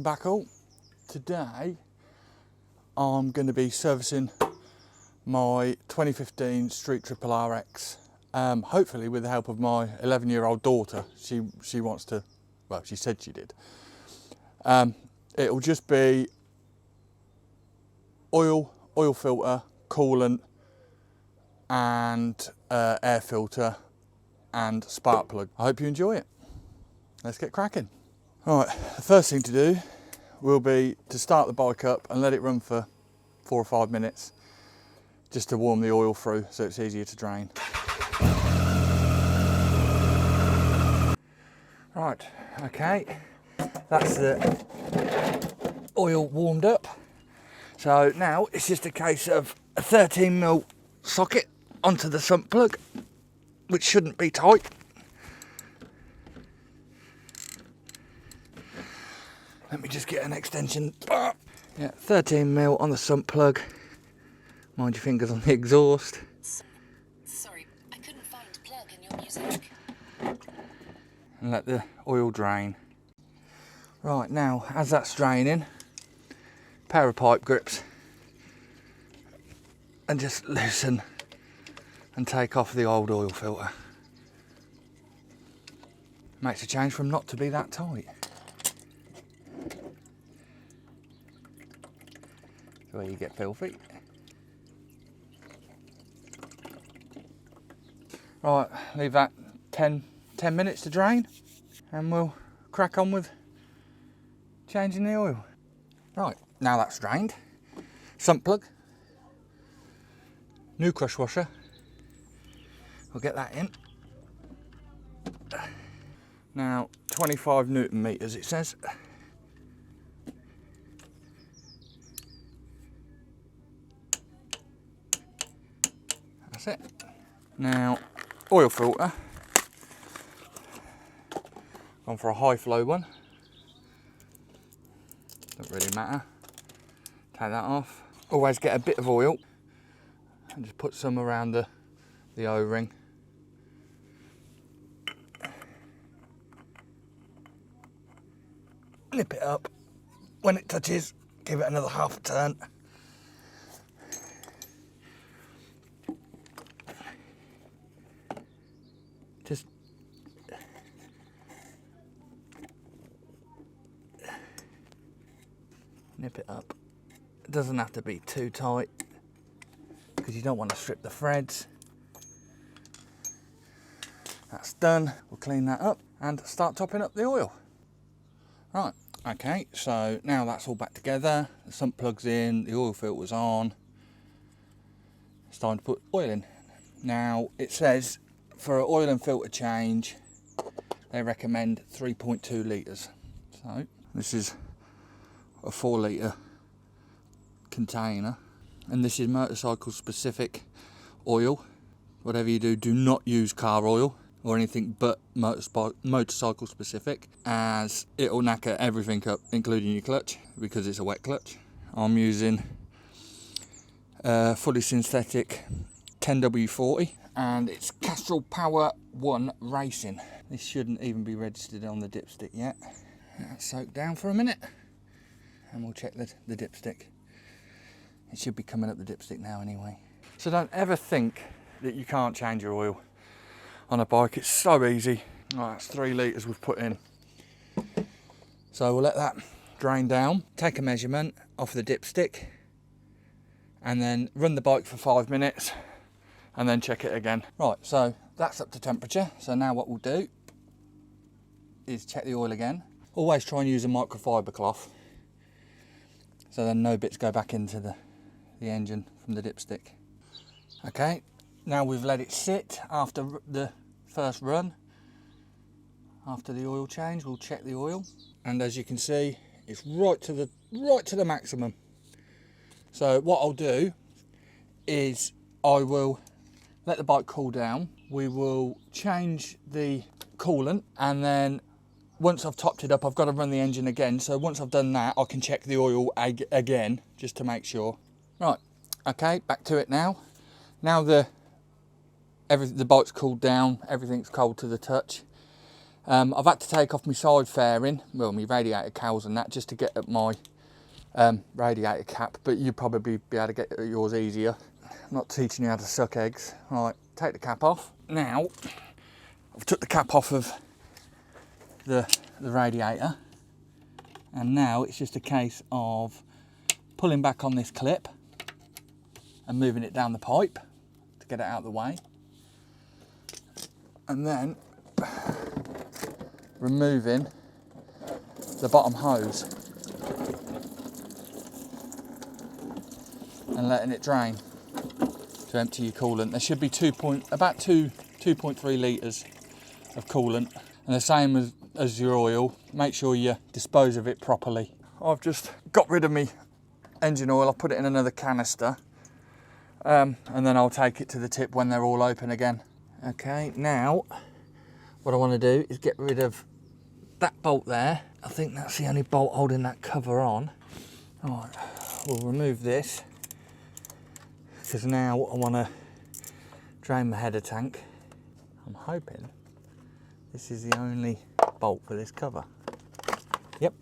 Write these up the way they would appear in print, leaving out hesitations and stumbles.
back all. Today I'm going to be servicing my 2015 Street Triple RX, hopefully with the help of my 11-year-old daughter. She wants to, well, she said she did. It'll just be oil filter, coolant and air filter and spark plug. I hope you enjoy it. Let's get cracking. All right, the first thing to do will be to start the bike up and let it run for 4 or 5 minutes just to warm the oil through so it's easier to drain. Right, okay, that's the oil warmed up. So now it's just a case of a 13mm socket onto the sump plug, which shouldn't be tight. Let me just get an extension. Yeah, 13mm on the sump plug. Mind your fingers on the exhaust. Sorry, I couldn't find plug in your music. And let the oil drain. Right, now as that's draining, pair of pipe grips and just loosen and take off the old oil filter. Makes a change from not to be that tight. Where you get filthy. Right, leave that 10 minutes to drain and we'll crack on with changing the oil. Right, now that's drained, sump plug, new crush washer, we'll get that in. Now 25 Newton meters it says. That's it. Now oil filter, gone for a high flow one. Don't really matter. Take that off. Always get a bit of oil and just put some around the O-ring. Nip it up. When it touches, give it another half a turn. Just nip it up. It doesn't have to be too tight because you don't want to strip the threads. That's done. We'll clean that up and start topping up the oil. Right, okay, so now that's all back together. The sump plug's in, the oil filter's on. It's time to put oil in. Now it says for an oil and filter change, they recommend 3.2 litres. So this is a 4 litre container, and this is motorcycle specific oil. Whatever you do, do not use car oil or anything but motorcycle specific, as it'll knacker everything up, including your clutch, because it's a wet clutch. I'm using fully synthetic 10W40 and it's Castrol Power 1 Racing. This shouldn't even be registered on the dipstick yet. That's soaked down for a minute and we'll check the dipstick. It should be coming up the dipstick now anyway. So don't ever think that you can't change your oil on a bike. It's so easy. Right, that's 3 litres we've put in. So we'll let that drain down, take a measurement off the dipstick and then run the bike for 5 minutes and then check it again. Right, so that's up to temperature. So now what we'll do is check the oil again. Always try and use a microfiber cloth so then no bits go back into the engine from the dipstick. Okay, now we've let it sit after the first run. After the oil change, we'll check the oil, and as you can see, it's right to the maximum. So what I'll do is I will let the bike cool down. We will change the coolant, and then once I've topped it up, I've got to run the engine again. So once I've done that, I can check the oil again just to make sure. Right, okay, back to it now. Now the bike's cooled down, everything's cold to the touch. I've had to take off my side fairing, well, my radiator cowls and that, just to get at my radiator cap, but you'd probably be able to get at yours easier. I'm not teaching you how to suck eggs. Right, take the cap off. Now, I've took the cap off of the radiator, and now it's just a case of pulling back on this clip and moving it down the pipe to get it out of the way, and then removing the bottom hose and letting it drain to empty your coolant. There should be about 2.3 litres of coolant, and the same as your oil. Make sure you dispose of it properly. I've just got rid of me engine oil. I'll put it in another canister, and then I'll take it to the tip when they're all open again. Okay, now what I want to do is get rid of that bolt there. I think that's the only bolt holding that cover on. All right, we'll remove this, because now I want to drain the header tank. I'm hoping this is the only bolt for this cover. Yep.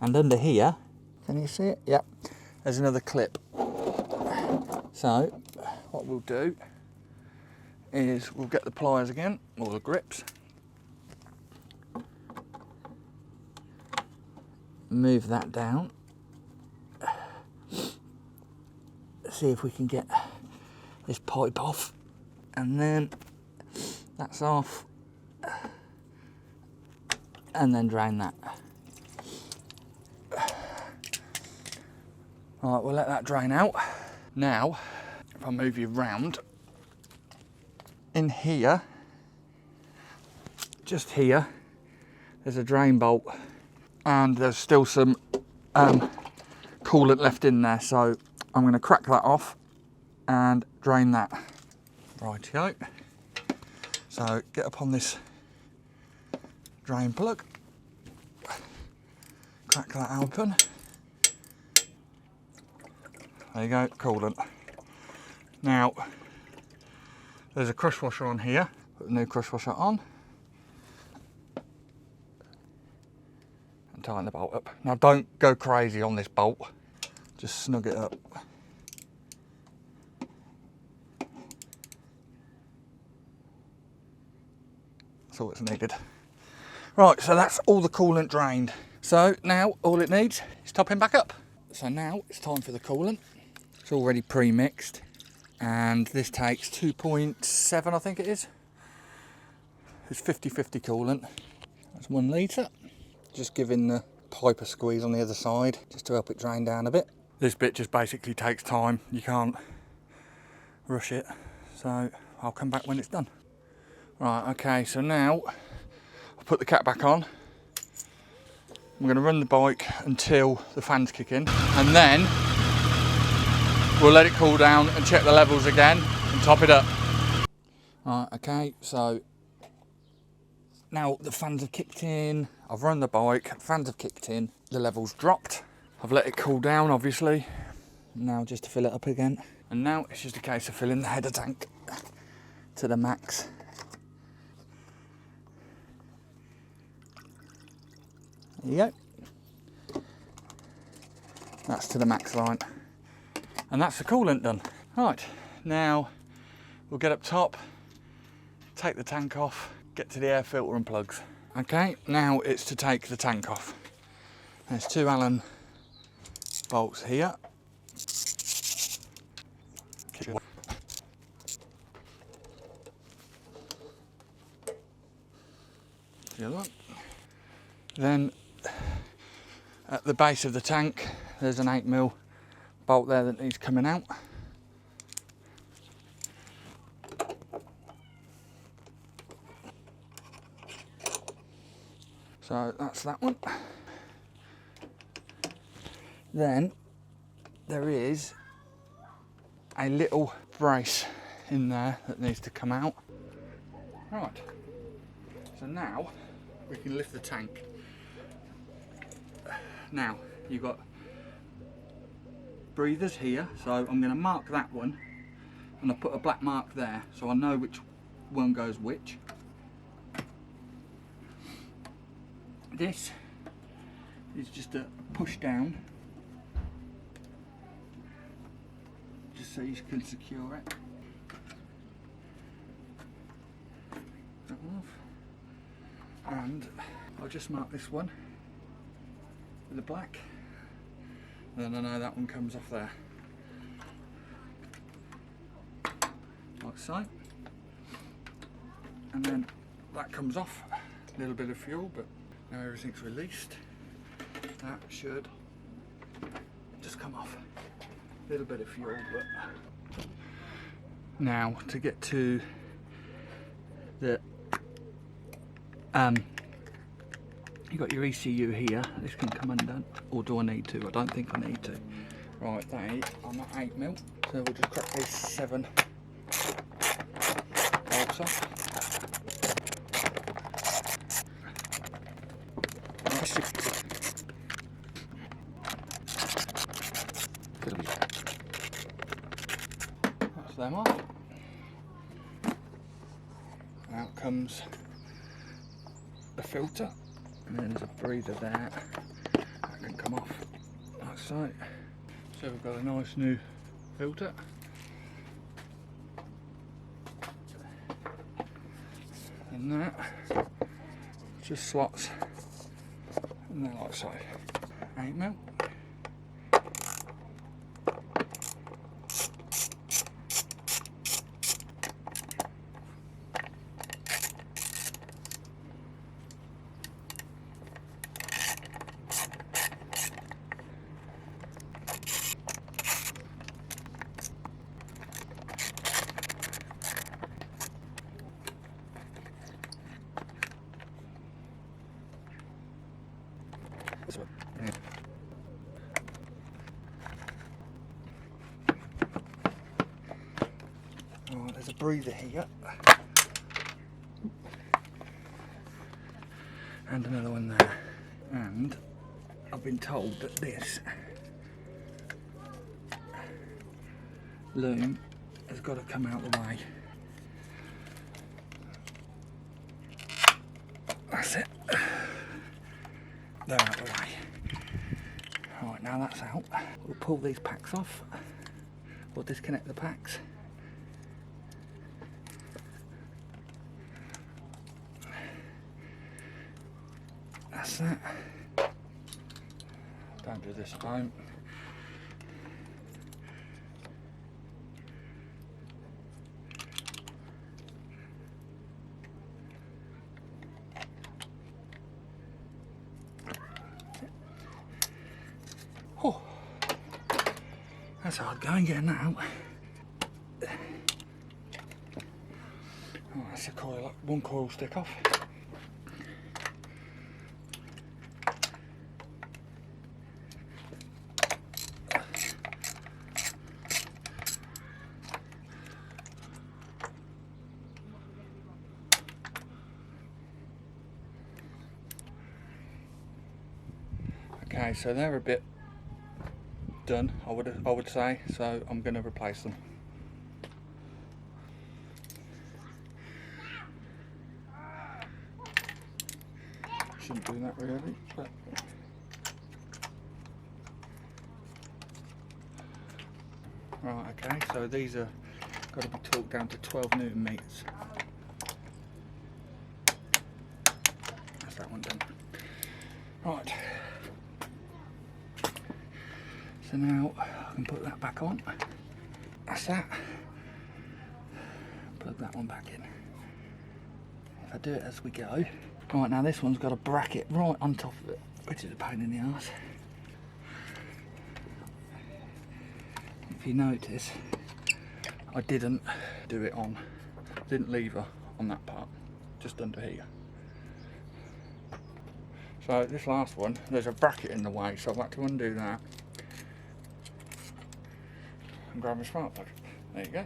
And under here, can you see it? Yep. There's another clip. So what we'll do is we'll get the pliers again, or the grips. Move that down. See if we can get this pipe off, and then that's off, and then drain that. Alright, we'll let that drain out. Now, if I move you round, in here, just here, there's a drain bolt, and there's still some coolant left in there, so I'm going to crack that off and drain that. Rightio. So get up on this drain plug, crack that open. There you go, coolant. Now, there's a crush washer on here. Put the new crush washer on. And tighten the bolt up. Now don't go crazy on this bolt. Just snug it up. That's all that's needed. Right, so that's all the coolant drained. So now all it needs is topping back up. So now it's time for the coolant. It's already pre-mixed, and this takes 2.7, I think it is. It's 50-50 coolant. That's 1 litre. Just giving the pipe a squeeze on the other side, just to help it drain down a bit. This bit just basically takes time. You can't rush it. So I'll come back when it's done. Right, okay, so now I'll put the cap back on. I'm going to run the bike until the fans kick in, and then we'll let it cool down and check the levels again and top it up. Right, okay, so now the fans have kicked in, I've run the bike, fans have kicked in, the levels dropped. I've let it cool down, obviously. Now just to fill it up again. And now it's just a case of filling the header tank to the max. There you go. That's to the max line. And that's the coolant done. Right, now we'll get up top, take the tank off, get to the air filter and plugs. Okay, now it's to take the tank off. There's 2 Allen bolts here. The other one. Then at the base of the tank, there's an 8mm bolt there that needs coming out. So that's that one. Then there is a little brace in there that needs to come out. Right, so now we can lift the tank. Now you've got breathers here, so I'm going to mark that one, and I'll put a black mark there so I know which one goes which. This is just a push down, just so you can secure it. That one off. And I'll just mark this one with the black, and then I know that one comes off there, like so. And then that comes off. A little bit of fuel, but now everything's released. That should just come off. A little bit of fuel, but now to get to the you got your ECU here. This can come undone, or do I need to? I don't think I need to. Right, I'm at 8mm, so we'll just crack these 7 bolts off. That's them off. Out comes the filter, and then there's a breather there that can come off like so. So we've got a nice new filter. And that just slots in there like so. 8mm. Right, there's a breather here, and another one there. And I've been told that this loom has got to come out of the way. That's it. They're out of the way. Right, now that's out. We'll pull these packs off. We'll disconnect the packs. That's that. Don't do this at home. Oh, that's hard going getting that out. Oh, that's a coil, one coil stick off. Okay, so they're a bit done, I would say, so I'm going to replace them. Shouldn't do that really, but right, okay, so these are got to be torqued down to 12 Newton meters. That's that one done. Right. So now I can put that back on. That's that. Plug that one back in. If I do it as we go. Right, now this one's got a bracket right on top of it, which is a pain in the arse. If you notice, I didn't do it on, didn't lever on that part, just under here. So this last one, there's a bracket in the way, so I've had to undo that. And grab my spark plug. There you go.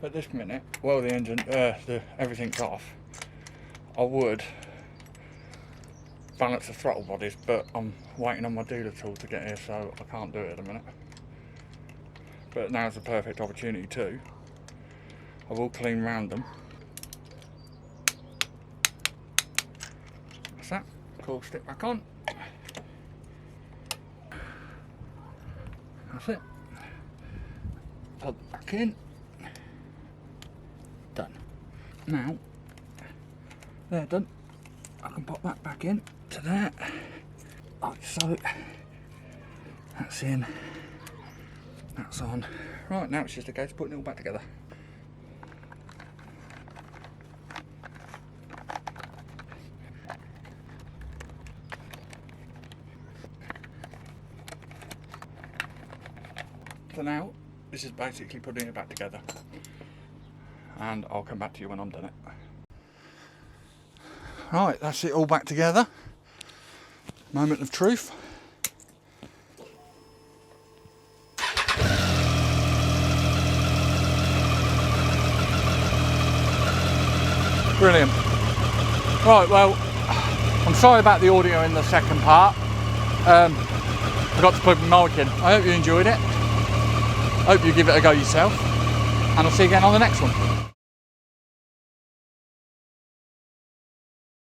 At this minute, while the engine, everything's off, I would balance the throttle bodies, but I'm waiting on my dealer tool to get here, so I can't do it at the minute. but now's the perfect opportunity too. I will clean round them. That's that. Cool, stick back on. That's it. Plug it back in. Done. Now, they're done. I can pop that back in to there. Like so. That's in. That's on. Right, now it's just a case of putting it all back together. For now, this is basically putting it back together. And I'll come back to you when I'm done it. Right, that's it all back together. Moment of truth. Brilliant. Right, well, I'm sorry about the audio in the second part. Forgot to plug my mic in. I hope you enjoyed it. Hope you give it a go yourself. And I'll see you again on the next one.